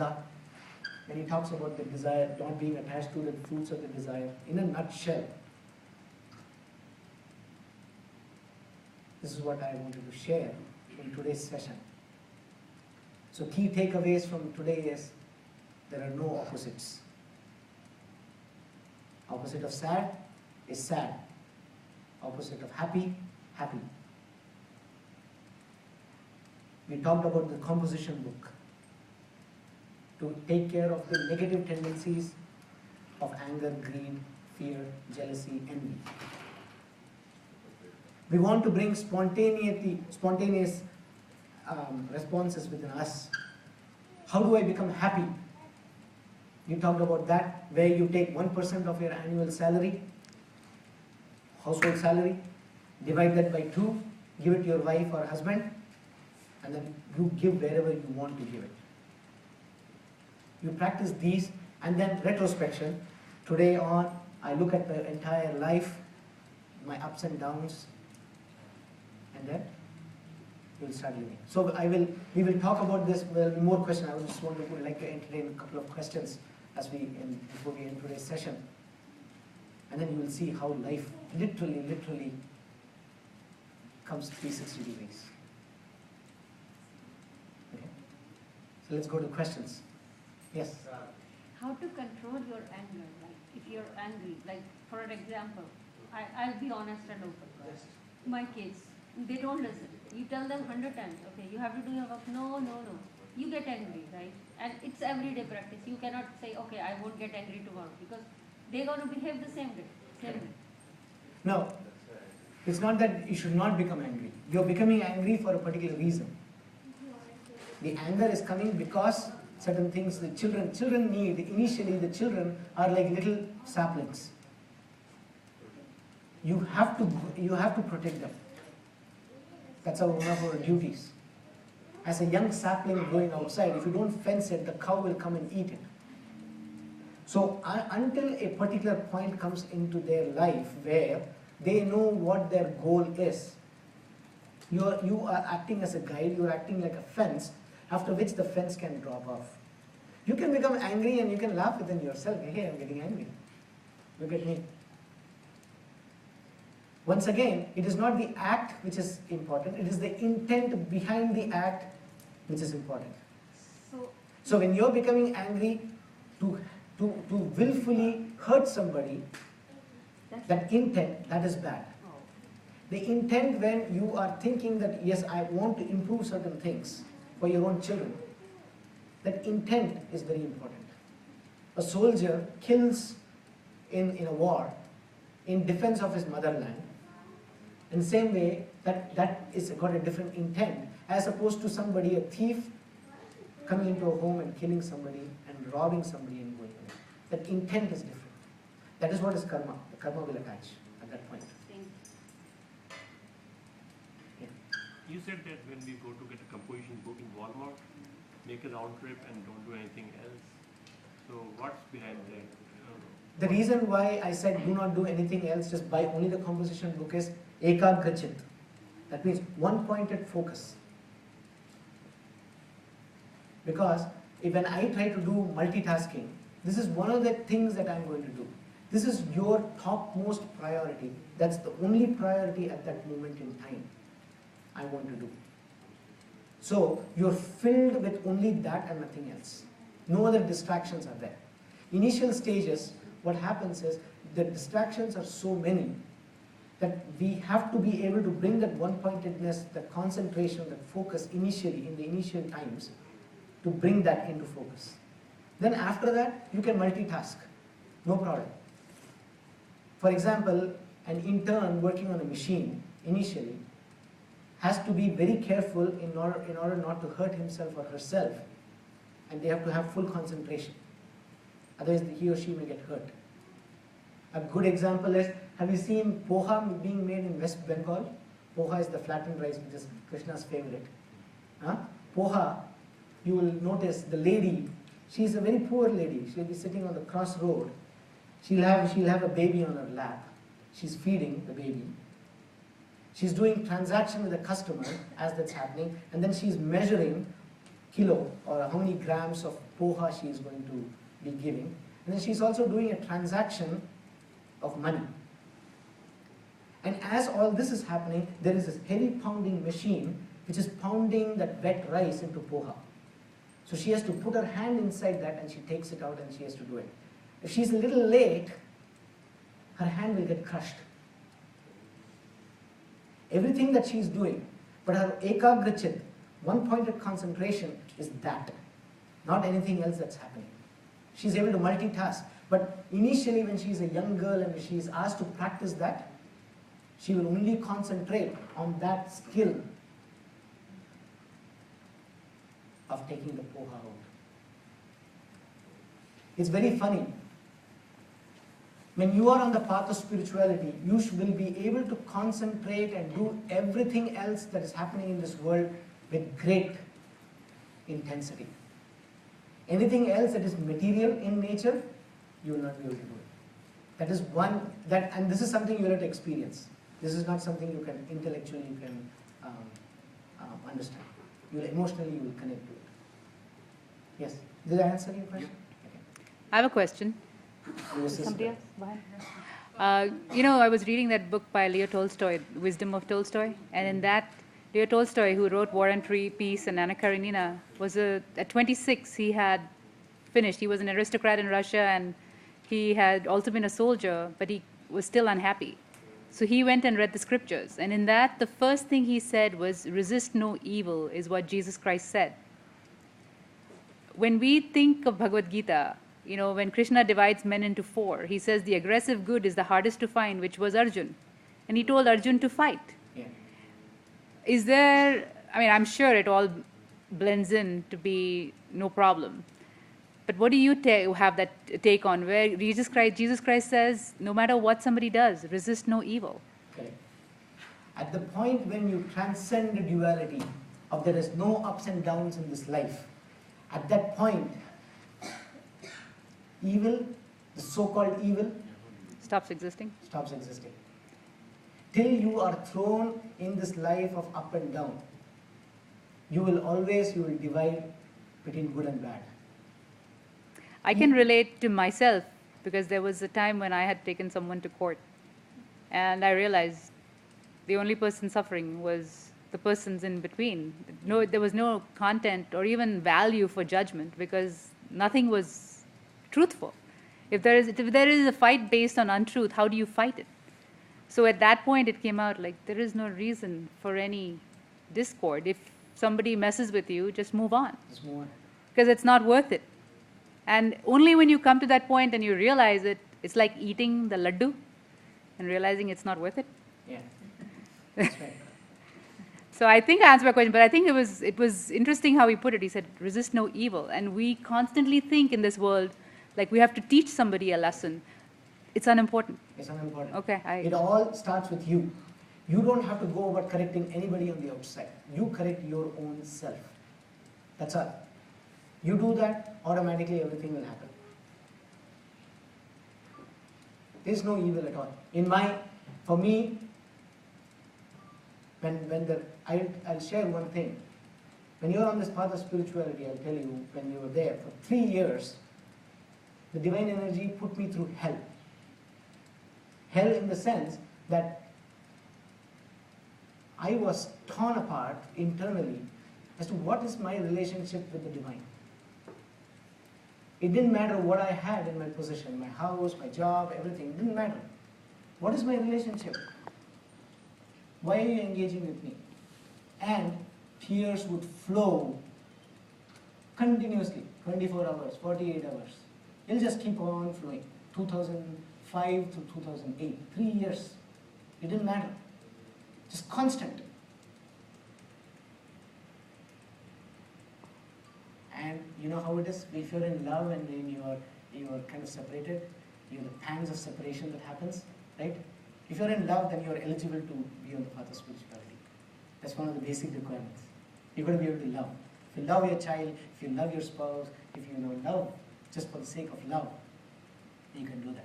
Bhaja, when he talks about the desire, not being attached to the fruits of the desire. In a nutshell, this is what I wanted to share in today's session. So key takeaways from today is, there are no opposites. Opposite of sad is sad. Opposite of happy, happy. We talked about the composition book to take care of the negative tendencies of anger, greed, fear, jealousy, envy. We want to bring spontaneous responses within us. How do I become happy? You talked about that, where you take 1% of your annual salary, household salary, divide that by 2, give it to your wife or husband, and then you give wherever you want to give it. You practice these, and then retrospection. Today on, I look at the entire life, my ups and downs, and then you will start living. So we will talk about this. There will be more questions. I just would like to entertain a couple of questions before we end today's session. And then you will see how life literally comes 360 degrees. Okay. So let's go to questions. Yes? How to control your anger? Like if you're angry, like for an example, I'll be honest and open. My kids, they don't listen. You tell them 100 times, okay, you have to do your work. No. You get angry, right? And it's everyday practice. You cannot say, okay, I won't get angry tomorrow, because they're going to behave the same way. No, it's not that you should not become angry. You're becoming angry for a particular reason. The anger is coming because certain things the children need. Initially, the children are like little saplings. You have to protect them. That's one of our duties. As a young sapling growing outside, if you don't fence it, the cow will come and eat it. So until a particular point comes into their life where they know what their goal is, you are acting as a guide, you are acting like a fence, after which the fence can drop off. You can become angry and you can laugh within yourself. Hey, I'm getting angry. Look at me. Once again, it is not the act which is important, it is the intent behind the act which is important. So when you're becoming angry to willfully hurt somebody, that intent, that is bad. The intent when you are thinking that, yes, I want to improve certain things for your own children, that intent is very important. A soldier kills in a war in defense of his motherland. In the same way, that is got a different intent, as opposed to somebody, a thief, coming into a home and killing somebody and robbing somebody and going away. That intent is different. That is what is karma. The karma will attach at that point. Yeah. You said that when we go to get a composition book in Walmart, make a round trip and don't do anything else. So what's behind that? The reason why I said do not do anything else, just buy only the composition book, is ekagra chit. That means one pointed focus. Because when I try to do multitasking, this is one of the things that I'm going to do. This is your topmost priority. That's the only priority at that moment in time I want to do. So you're filled with only that and nothing else. No other distractions are there. Initial stages, what happens is the distractions are so many that we have to be able to bring that one-pointedness, that concentration, that focus initially, in the initial times, to bring that into focus. Then after that, you can multitask, no problem. For example, an intern working on a machine initially has to be very careful in order not to hurt himself or herself, and they have to have full concentration. Otherwise, he or she may get hurt. A good example is, have you seen poha being made in West Bengal? Poha is the flattened rice, which is Krishna's favorite. Poha, you will notice the lady, she's a very poor lady. She'll be sitting on the crossroad. She'll have a baby on her lap. She's feeding the baby. She's doing transaction with a customer as that's happening, and then she's measuring kilo or how many grams of poha she is going to be giving. And then she's also doing a transaction of money. And as all this is happening, there is this heavy pounding machine which is pounding that wet rice into poha. So she has to put her hand inside that and she takes it out and she has to do it. If she's a little late, her hand will get crushed. Everything that she's doing, but her ekagrachit, one-pointed concentration, is that, not anything else that's happening. She's able to multitask, but initially when she's a young girl and she's asked to practice that, she will only concentrate on that skill of taking the poha out. It's very funny. When you are on the path of spirituality, you will be able to concentrate and do everything else that is happening in this world with great intensity. Anything else that is material in nature, you will not be able to do it. That is one, and this is something you will have to experience. This is not something you can intellectually understand. Emotionally you will connect to it. Yes. Did I answer your question? Okay. I have a question. Somebody else? I was reading that book by Leo Tolstoy, Wisdom of Tolstoy, and in that, Leo Tolstoy, who wrote War and Peace and Anna Karenina, at 26 he had finished. He was an aristocrat in Russia and he had also been a soldier, but he was still unhappy. So he went and read the scriptures, and in that, the first thing he said was, resist no evil, is what Jesus Christ said. When we think of Bhagavad Gita, when Krishna divides men into four, he says the aggressive good is the hardest to find, which was Arjun. And he told Arjun to fight. Yeah. Is there, I'm sure it all blends in to be no problem. But what do you have that take on, where Jesus Christ says, no matter what somebody does, resist no evil? Correct. At the point when you transcend the duality of there is no ups and downs in this life, at that point, evil, the so-called evil, stops existing. Till you are thrown in this life of up and down, you will divide between good and bad. I can relate to myself because there was a time when I had taken someone to court and I realized the only person suffering was the persons in between. There was no content or even value for judgment because nothing was truthful. If there is a fight based on untruth, how do you fight it? So at that point it came out like there is no reason for any discord. If somebody messes with you, just move on. Because it's not worth it. And only when you come to that point and you realize it, it's like eating the laddu and realizing it's not worth it. Yeah, that's right. So I think I answered my question, but I think it was interesting how he put it. He said, resist no evil. And we constantly think in this world, like we have to teach somebody a lesson. It's unimportant. It's unimportant. Okay. It all starts with you. You don't have to go about correcting anybody on the outside. You correct your own self. That's all. You do that, automatically everything will happen. There's no evil at all. For me, I'll share one thing. When you're on this path of spirituality, I'll tell you, when you were there for 3 years, the divine energy put me through hell. Hell in the sense that I was torn apart internally as to what is my relationship with the divine. It didn't matter what I had in my possession, my house, my job, everything. It didn't matter. What is my relationship? Why are you engaging with me? And tears would flow continuously, 24 hours, 48 hours. It'll just keep on flowing. 2005 to 2008, 3 years. It didn't matter. Just constant. And you know how it is? If you're in love and then you are kind of separated, the pangs of separation that happens, right? If you're in love, then you're eligible to be on the path of spirituality. That's one of the basic requirements. You've got to be able to love. If you love your child, if you love your spouse, if you love just for the sake of love, you can do that.